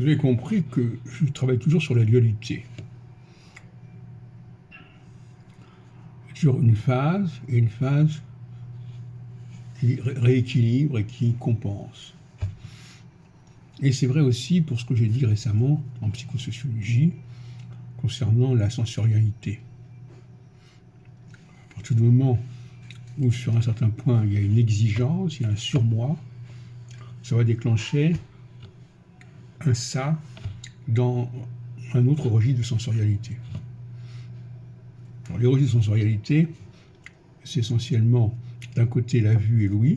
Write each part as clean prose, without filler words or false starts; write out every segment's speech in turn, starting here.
Vous avez compris que je travaille toujours sur la dualité. Toujours une phase et une phase qui rééquilibre et qui compense. Et c'est vrai aussi pour ce que j'ai dit récemment en psychosociologie concernant la sensorialité. À partir du moment où sur un certain point il y a une exigence, il y a un surmoi, ça va déclencher un ça dans un autre registre de sensorialité. Alors, les registres de sensorialité, c'est essentiellement d'un côté la vue et l'ouïe,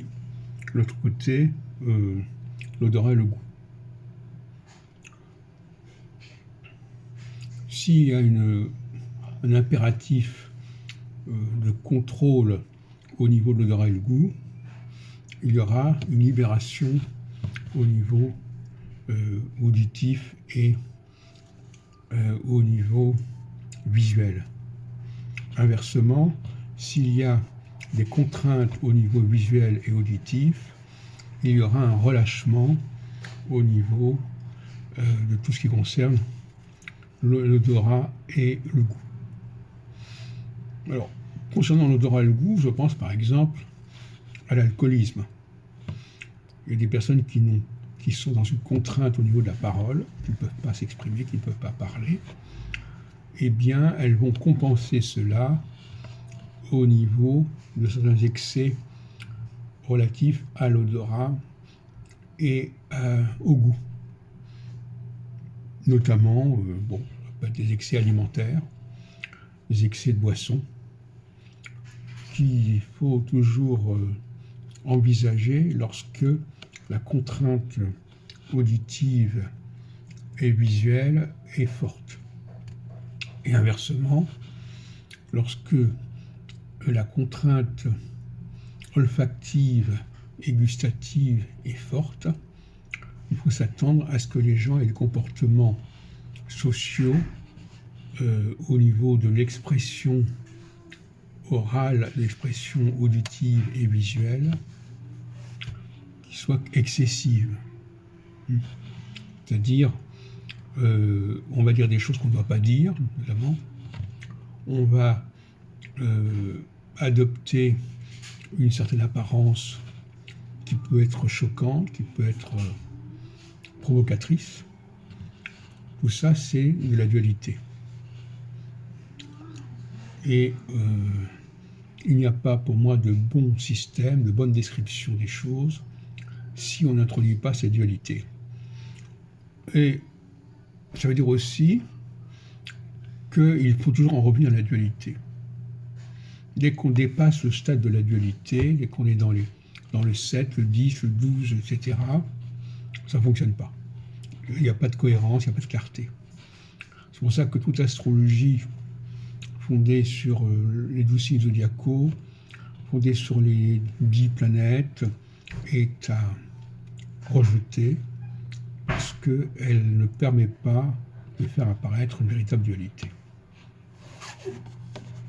de l'autre côté l'odorat et le goût. S'il y a un impératif de contrôle au niveau de l'odorat et le goût, il y aura une libération au niveau auditif et au niveau visuel. Inversement, s'il y a des contraintes au niveau visuel et auditif, il y aura un relâchement au niveau de tout ce qui concerne l'odorat et le goût. Alors, concernant l'odorat et le goût, je pense par exemple à l'alcoolisme. Il y a des personnes qui sont dans une contrainte au niveau de la parole, qui ne peuvent pas s'exprimer, qui ne peuvent pas parler. Eh bien, elles vont compenser cela au niveau de certains excès relatifs à l'odorat et au goût. Notamment, des excès alimentaires, des excès de boissons, qu'il faut toujours envisager lorsque la contrainte auditive et visuelle est forte. Et inversement, lorsque la contrainte olfactive et gustative est forte, il faut s'attendre à ce que les gens aient des comportements sociaux au niveau de l'expression orale, l'expression auditive et visuelle, qui soient excessives. C'est-à-dire, on va dire des choses qu'on ne doit pas dire, notamment. On va adopter une certaine apparence qui peut être choquante, qui peut être provocatrice. Tout ça, c'est de la dualité. Et il n'y a pas pour moi de bon système, de bonne description des choses si on n'introduit pas cette dualité. Et ça veut dire aussi qu'il faut toujours en revenir à la dualité. Dès qu'on dépasse le stade de la dualité, dès qu'on est dans le 7, le 10, le 12, etc., ça ne fonctionne pas. Il n'y a pas de cohérence, il n'y a pas de clarté. C'est pour ça que toute astrologie fondée sur les 12 signes zodiacaux, fondée sur les 10 planètes, est à rejeter parce qu'elle ne permet pas de faire apparaître une véritable dualité.